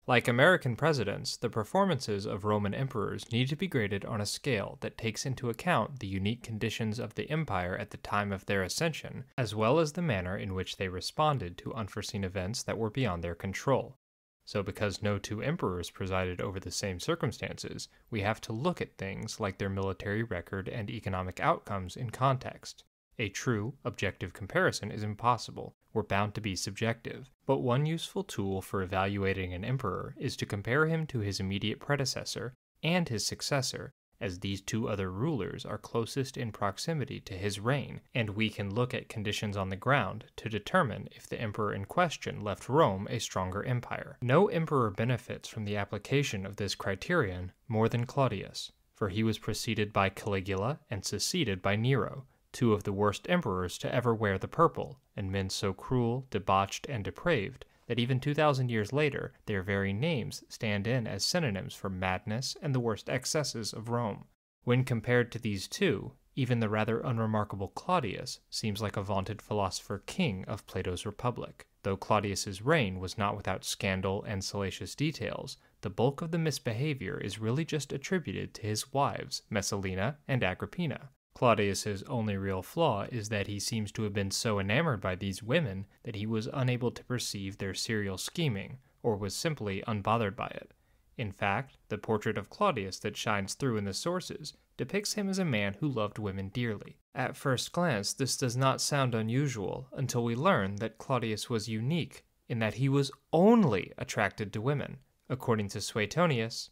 Like American presidents, the performances of Roman emperors need to be graded on a scale that takes into account the unique conditions of the empire at the time of their ascension, as well as the manner in which they responded to unforeseen events that were beyond their control. So because no two emperors presided over the same circumstances, we have to look at things like their military record and economic outcomes in context. A true, objective comparison is impossible. We're bound to be subjective. But one useful tool for evaluating an emperor is to compare him to his immediate predecessor and his successor, as these two other rulers are closest in proximity to his reign, and we can look at conditions on the ground to determine if the emperor in question left Rome a stronger empire. No emperor benefits from the application of this criterion more than Claudius, for he was preceded by Caligula and succeeded by Nero, two of the worst emperors to ever wear the purple, and men so cruel, debauched, and depraved that even 2,000 years later their very names stand in as synonyms for madness and the worst excesses of Rome. When compared to these two, even the rather unremarkable Claudius seems like a vaunted philosopher king of Plato's Republic. Though Claudius's reign was not without scandal and salacious details, the bulk of the misbehavior is really just attributed to his wives, Messalina and Agrippina. Claudius's only real flaw is that he seems to have been so enamored by these women that he was unable to perceive their serial scheming, or was simply unbothered by it. In fact, the portrait of Claudius that shines through in the sources depicts him as a man who loved women dearly. At first glance, this does not sound unusual until we learn that Claudius was unique in that he was only attracted to women. According to Suetonius,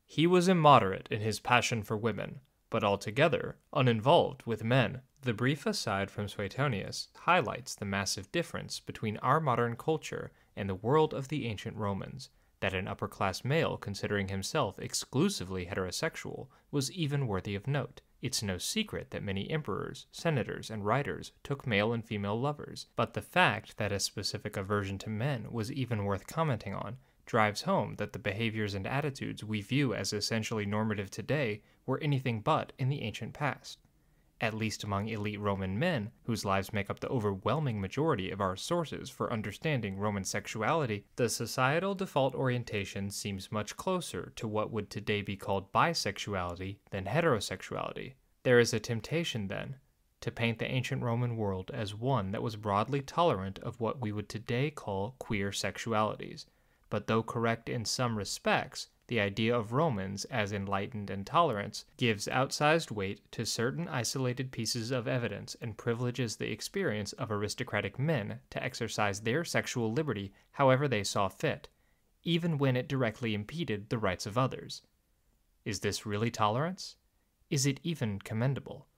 he was immoderate in his passion for women, but altogether uninvolved with men. The brief aside from Suetonius highlights the massive difference between our modern culture and the world of the ancient Romans. That an upper-class male considering himself exclusively heterosexual was even worthy of note. It's no secret that many emperors, senators, and writers took male and female lovers, but the fact that a specific aversion to men was even worth commenting on drives home that the behaviors and attitudes we view as essentially normative today were anything but in the ancient past. At least among elite Roman men, whose lives make up the overwhelming majority of our sources for understanding Roman sexuality, the societal default orientation seems much closer to what would today be called bisexuality than heterosexuality. There is a temptation, then, to paint the ancient Roman world as one that was broadly tolerant of what we would today call queer sexualities. But though correct in some respects, the idea of Romans as enlightened and tolerant gives outsized weight to certain isolated pieces of evidence and privileges the experience of aristocratic men to exercise their sexual liberty however they saw fit, even when it directly impeded the rights of others. Is this really tolerance? Is it even commendable?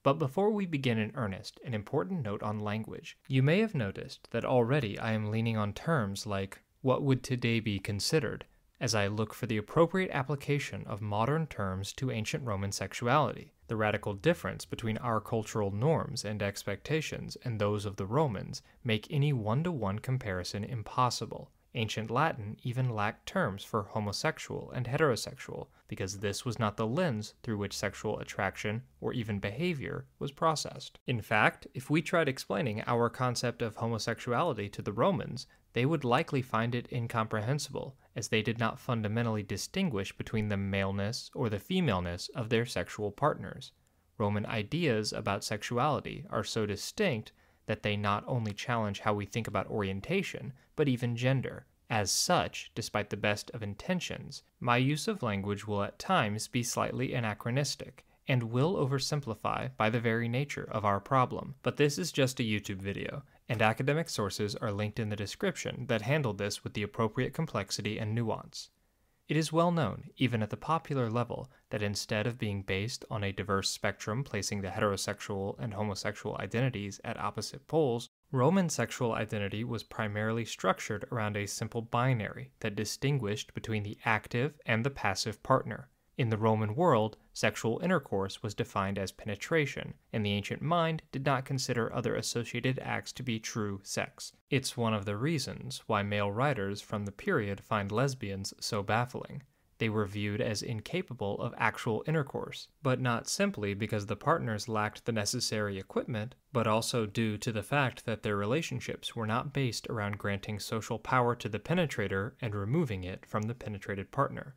But before we begin in earnest, an important note on language. You may have noticed that already I am leaning on terms like what would today be considered, as I look for the appropriate application of modern terms to ancient Roman sexuality. The radical difference between our cultural norms and expectations and those of the Romans make any one-to-one comparison impossible. Ancient Latin even lacked terms for homosexual and heterosexual, because this was not the lens through which sexual attraction or even behavior was processed. In fact, if we tried explaining our concept of homosexuality to the Romans, they would likely find it incomprehensible, as they did not fundamentally distinguish between the maleness or the femaleness of their sexual partners. Roman ideas about sexuality are so distinct that they not only challenge how we think about orientation, but even gender. As such, despite the best of intentions, my use of language will at times be slightly anachronistic, and will oversimplify by the very nature of our problem. But this is just a YouTube video, and academic sources are linked in the description that handle this with the appropriate complexity and nuance. It is well known, even at the popular level, that instead of being based on a diverse spectrum placing the heterosexual and homosexual identities at opposite poles, Roman sexual identity was primarily structured around a simple binary that distinguished between the active and the passive partner. In the Roman world, sexual intercourse was defined as penetration, and the ancient mind did not consider other associated acts to be true sex. It's one of the reasons why male writers from the period find lesbians so baffling. They were viewed as incapable of actual intercourse, but not simply because the partners lacked the necessary equipment, but also due to the fact that their relationships were not based around granting social power to the penetrator and removing it from the penetrated partner.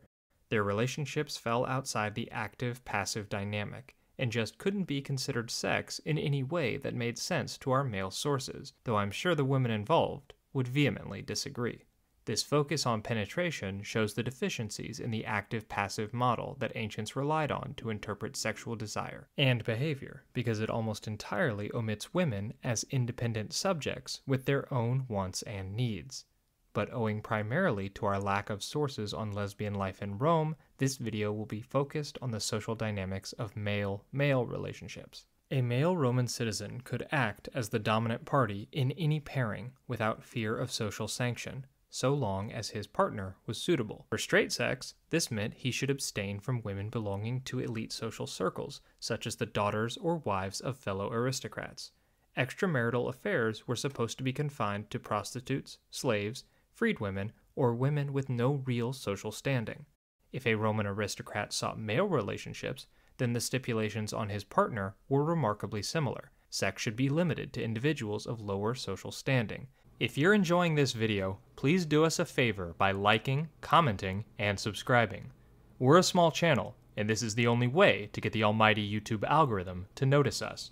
Their relationships fell outside the active-passive dynamic, and just couldn't be considered sex in any way that made sense to our male sources, though I'm sure the women involved would vehemently disagree. This focus on penetration shows the deficiencies in the active-passive model that ancients relied on to interpret sexual desire and behavior, because it almost entirely omits women as independent subjects with their own wants and needs. But owing primarily to our lack of sources on lesbian life in Rome, this video will be focused on the social dynamics of male-male relationships. A male Roman citizen could act as the dominant party in any pairing without fear of social sanction, so long as his partner was suitable. For straight sex, this meant he should abstain from women belonging to elite social circles, such as the daughters or wives of fellow aristocrats. Extramarital affairs were supposed to be confined to prostitutes, slaves, freedwomen, or women with no real social standing. If a Roman aristocrat sought male relationships, then the stipulations on his partner were remarkably similar. Sex should be limited to individuals of lower social standing. If you're enjoying this video, please do us a favor by liking, commenting, and subscribing. We're a small channel, and this is the only way to get the almighty YouTube algorithm to notice us.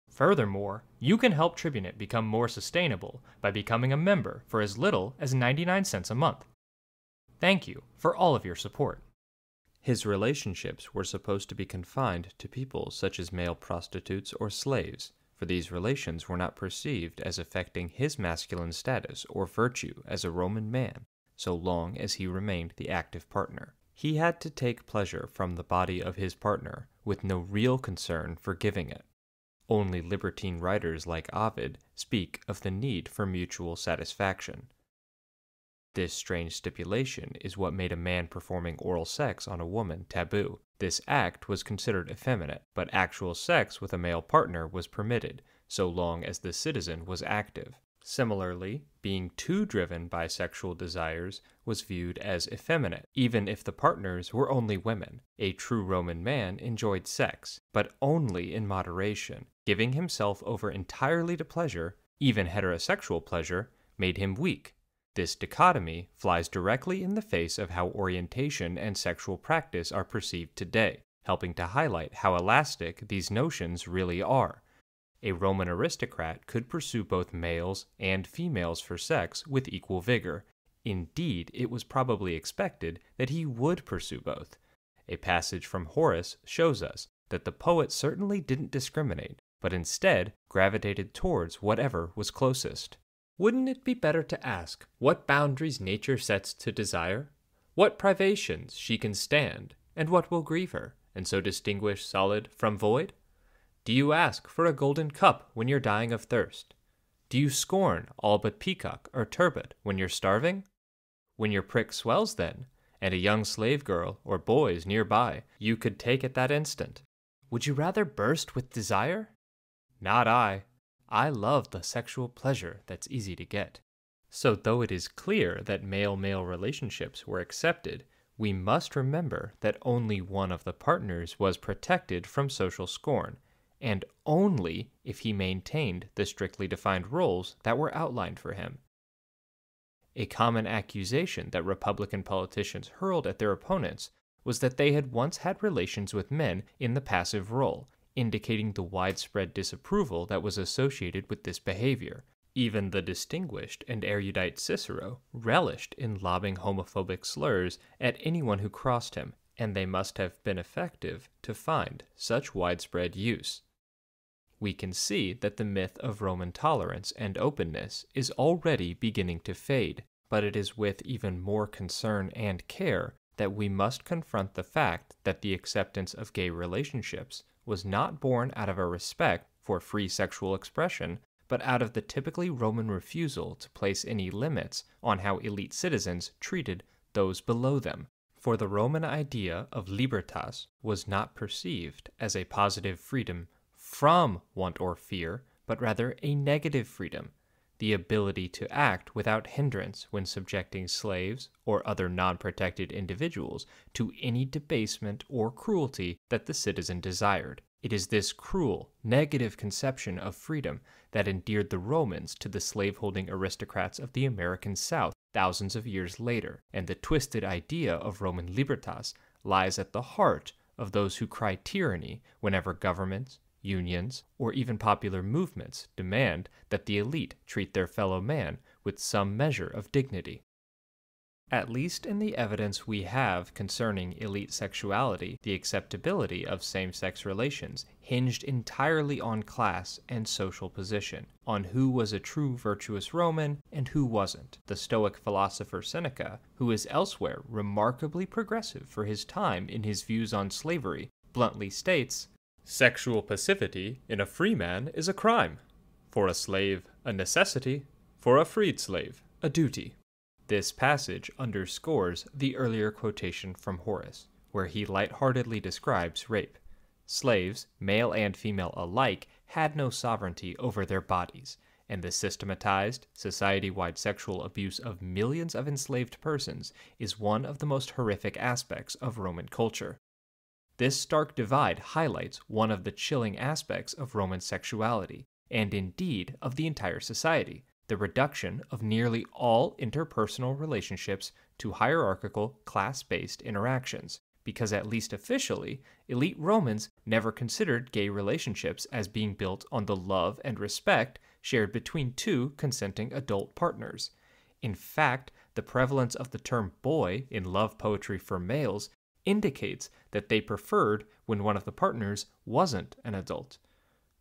Furthermore, you can help Tribunate become more sustainable by becoming a member for as little as 99 cents a month. Thank you for all of your support. His relationships were supposed to be confined to people such as male prostitutes or slaves, for these relations were not perceived as affecting his masculine status or virtue as a Roman man, so long as he remained the active partner. He had to take pleasure from the body of his partner, with no real concern for giving it. Only libertine writers like Ovid speak of the need for mutual satisfaction. This strange stipulation is what made a man performing oral sex on a woman taboo. This act was considered effeminate, but actual sex with a male partner was permitted, so long as the citizen was active. Similarly, being too driven by sexual desires was viewed as effeminate, even if the partners were only women. A true Roman man enjoyed sex, but only in moderation. Giving himself over entirely to pleasure, even heterosexual pleasure, made him weak. This dichotomy flies directly in the face of how orientation and sexual practice are perceived today, helping to highlight how elastic these notions really are. A Roman aristocrat could pursue both males and females for sex with equal vigor. Indeed, it was probably expected that he would pursue both. A passage from Horace shows us that the poet certainly didn't discriminate, but instead gravitated towards whatever was closest. Wouldn't it be better to ask what boundaries nature sets to desire, what privations she can stand, and what will grieve her, and so distinguish solid from void? Do you ask for a golden cup when you're dying of thirst? Do you scorn all but peacock or turbot when you're starving? When your prick swells then, and a young slave girl or boys nearby you could take at that instant, would you rather burst with desire? Not I. I love the sexual pleasure that's easy to get. So though it is clear that male-male relationships were accepted, we must remember that only one of the partners was protected from social scorn, and only if he maintained the strictly defined roles that were outlined for him. A common accusation that Republican politicians hurled at their opponents was that they had once had relations with men in the passive role, indicating the widespread disapproval that was associated with this behavior. Even the distinguished and erudite Cicero relished in lobbing homophobic slurs at anyone who crossed him, and they must have been effective to find such widespread use. We can see that the myth of Roman tolerance and openness is already beginning to fade, but it is with even more concern and care that we must confront the fact that the acceptance of gay relationships was not born out of a respect for free sexual expression, but out of the typically Roman refusal to place any limits on how elite citizens treated those below them. For the Roman idea of libertas was not perceived as a positive freedom from want or fear, but rather a negative freedom. the ability to act without hindrance when subjecting slaves or other non-protected individuals to any debasement or cruelty that the citizen desired. It is this cruel, negative conception of freedom that endeared the Romans to the slaveholding aristocrats of the American South thousands of years later, and the twisted idea of Roman libertas lies at the heart of those who cry tyranny whenever governments, unions, or even popular movements demand that the elite treat their fellow man with some measure of dignity. At least in the evidence we have concerning elite sexuality, the acceptability of same-sex relations hinged entirely on class and social position, on who was a true virtuous Roman and who wasn't. The Stoic philosopher Seneca, who is elsewhere remarkably progressive for his time in his views on slavery, bluntly states, "Sexual passivity in a free man is a crime. For a slave, a necessity. For a freed slave, a duty." This passage underscores the earlier quotation from Horace, where he lightheartedly describes rape. Slaves, male and female alike, had no sovereignty over their bodies, and the systematized, society-wide sexual abuse of millions of enslaved persons is one of the most horrific aspects of Roman culture. This stark divide highlights one of the chilling aspects of Roman sexuality, and indeed of the entire society: the reduction of nearly all interpersonal relationships to hierarchical, class-based interactions, because at least officially, elite Romans never considered gay relationships as being built on the love and respect shared between two consenting adult partners. In fact, the prevalence of the term boy in love poetry for males indicates that they preferred when one of the partners wasn't an adult.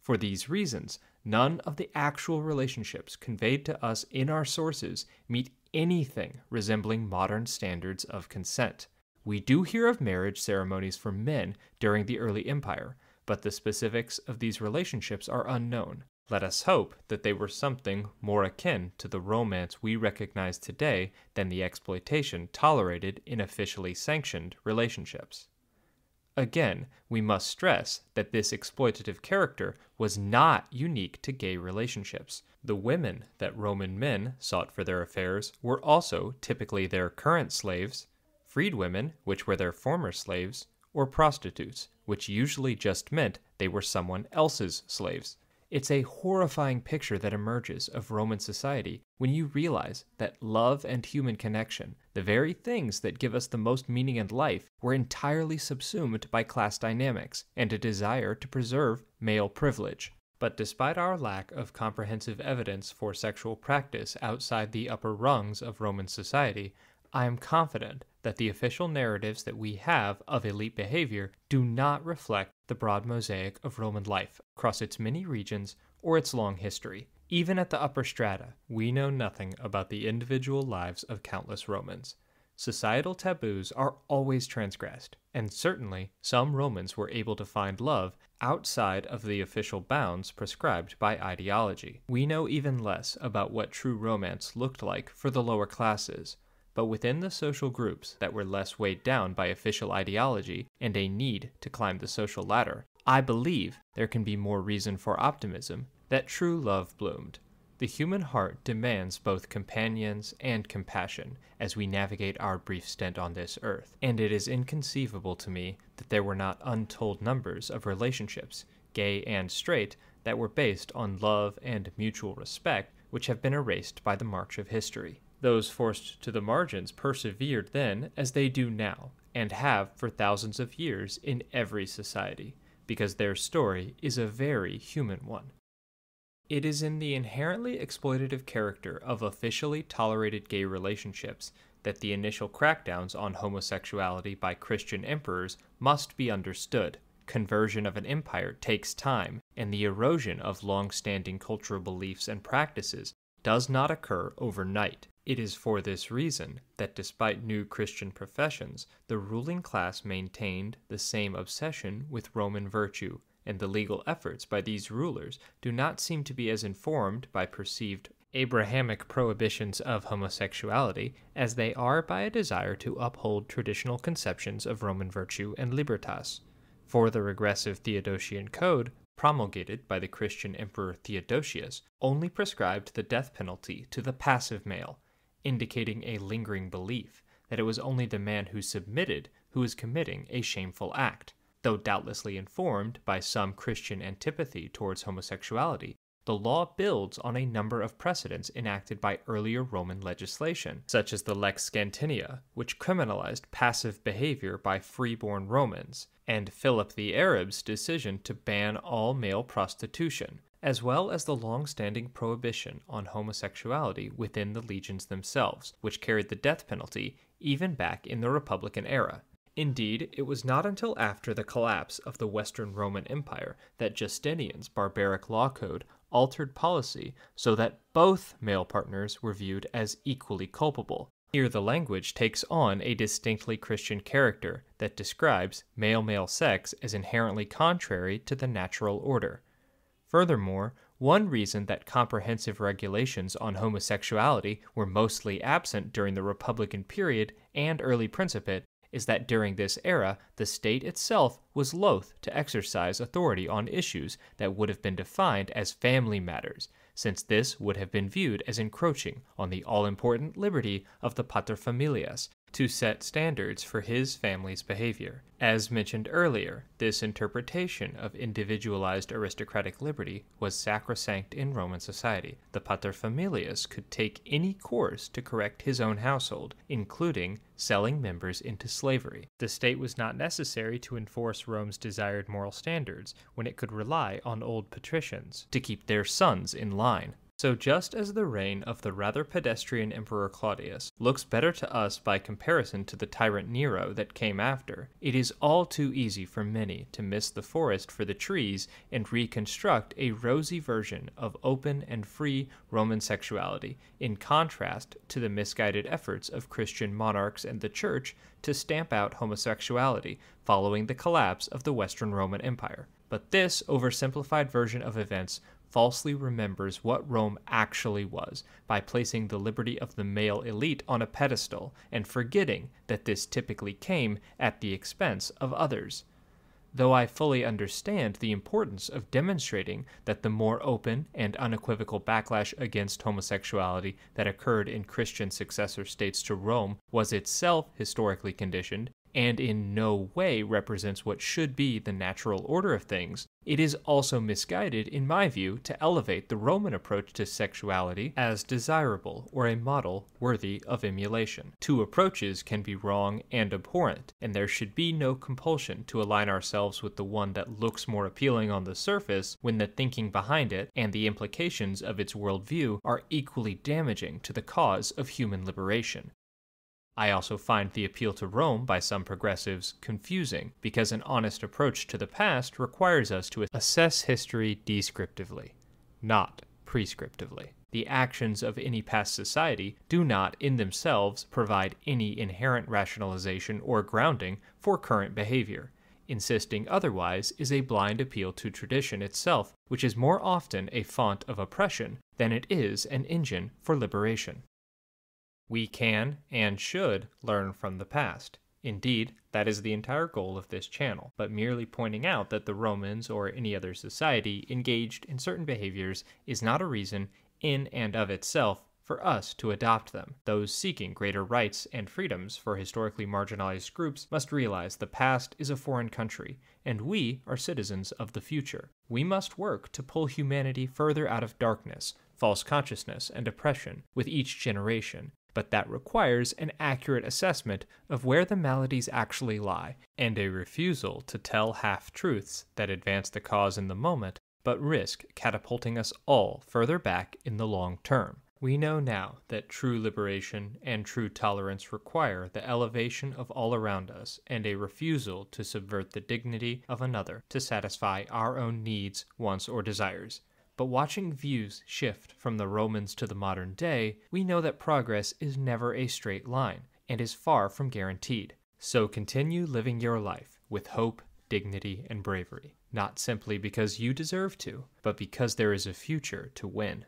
For these reasons, none of the actual relationships conveyed to us in our sources meet anything resembling modern standards of consent. We do hear of marriage ceremonies for men during the early empire, but the specifics of these relationships are unknown. Let us hope that they were something more akin to the romance we recognize today than the exploitation tolerated in officially sanctioned relationships. Again, we must stress that this exploitative character was not unique to gay relationships. The women that Roman men sought for their affairs were also typically their current slaves, freed women, which were their former slaves, or prostitutes, which usually just meant they were someone else's slaves. It's a horrifying picture that emerges of Roman society when you realize that love and human connection, the very things that give us the most meaning in life, were entirely subsumed by class dynamics and a desire to preserve male privilege. But despite our lack of comprehensive evidence for sexual practice outside the upper rungs of Roman society, I am confident that the official narratives that we have of elite behavior do not reflect the broad mosaic of Roman life across its many regions or its long history. Even at the upper strata, we know nothing about the individual lives of countless Romans. Societal taboos are always transgressed, and certainly some Romans were able to find love outside of the official bounds prescribed by ideology. We know even less about what true romance looked like for the lower classes, but within the social groups that were less weighed down by official ideology and a need to climb the social ladder, I believe there can be more reason for optimism that true love bloomed. The human heart demands both companions and compassion as we navigate our brief stint on this earth, and it is inconceivable to me that there were not untold numbers of relationships, gay and straight, that were based on love and mutual respect, which have been erased by the march of history. Those forced to the margins persevered then as they do now, and have for thousands of years in every society, because their story is a very human one. It is in the inherently exploitative character of officially tolerated gay relationships that the initial crackdowns on homosexuality by Christian emperors must be understood. Conversion of an empire takes time, and the erosion of long-standing cultural beliefs and practices does not occur overnight. It is for this reason that despite new Christian professions, the ruling class maintained the same obsession with Roman virtue, and the legal efforts by these rulers do not seem to be as informed by perceived Abrahamic prohibitions of homosexuality as they are by a desire to uphold traditional conceptions of Roman virtue and libertas. For the regressive Theodosian Code promulgated by the Christian Emperor Theodosius, only prescribed the death penalty to the passive male, indicating a lingering belief that it was only the man who submitted who was committing a shameful act. Though doubtlessly informed by some Christian antipathy towards homosexuality, the law builds on a number of precedents enacted by earlier Roman legislation, such as the Lex Scantinia, which criminalized passive behavior by freeborn Romans, and Philip the Arab's decision to ban all male prostitution, as well as the long-standing prohibition on homosexuality within the legions themselves, which carried the death penalty even back in the Republican era. Indeed, it was not until after the collapse of the Western Roman Empire that Justinian's barbaric law code altered policy so that both male partners were viewed as equally culpable. Here the language takes on a distinctly Christian character that describes male-male sex as inherently contrary to the natural order. Furthermore, one reason that comprehensive regulations on homosexuality were mostly absent during the Republican period and early Principate is that during this era, the state itself was loath to exercise authority on issues that would have been defined as family matters, since this would have been viewed as encroaching on the all-important liberty of the paterfamilias to set standards for his family's behavior. As mentioned earlier, this interpretation of individualized aristocratic liberty was sacrosanct in Roman society. The paterfamilias could take any course to correct his own household, including selling members into slavery. The state was not necessary to enforce Rome's desired moral standards when it could rely on old patricians to keep their sons in line. So just as the reign of the rather pedestrian Emperor Claudius looks better to us by comparison to the tyrant Nero that came after, it is all too easy for many to miss the forest for the trees and reconstruct a rosy version of open and free Roman sexuality, in contrast to the misguided efforts of Christian monarchs and the Church to stamp out homosexuality following the collapse of the Western Roman Empire. But this oversimplified version of events falsely remembers what Rome actually was by placing the liberty of the male elite on a pedestal and forgetting that this typically came at the expense of others. Though I fully understand the importance of demonstrating that the more open and unequivocal backlash against homosexuality that occurred in Christian successor states to Rome was itself historically conditioned, and in no way represents what should be the natural order of things, it is also misguided, in my view, to elevate the Roman approach to sexuality as desirable or a model worthy of emulation. Two approaches can be wrong and abhorrent, and there should be no compulsion to align ourselves with the one that looks more appealing on the surface when the thinking behind it and the implications of its worldview are equally damaging to the cause of human liberation. I also find the appeal to Rome by some progressives confusing, because an honest approach to the past requires us to assess history descriptively, not prescriptively. The actions of any past society do not, in themselves, provide any inherent rationalization or grounding for current behavior. Insisting otherwise is a blind appeal to tradition itself, which is more often a font of oppression than it is an engine for liberation. We can and should learn from the past. Indeed, that is the entire goal of this channel, but merely pointing out that the Romans or any other society engaged in certain behaviors is not a reason in and of itself for us to adopt them. Those seeking greater rights and freedoms for historically marginalized groups must realize the past is a foreign country, and we are citizens of the future. We must work to pull humanity further out of darkness, false consciousness, and oppression with each generation, but that requires an accurate assessment of where the maladies actually lie, and a refusal to tell half-truths that advance the cause in the moment, but risk catapulting us all further back in the long term. We know now that true liberation and true tolerance require the elevation of all around us and a refusal to subvert the dignity of another to satisfy our own needs, wants, or desires. But watching views shift from the Romans to the modern day, we know that progress is never a straight line and is far from guaranteed. So continue living your life with hope, dignity, and bravery, not simply because you deserve to, but because there is a future to win.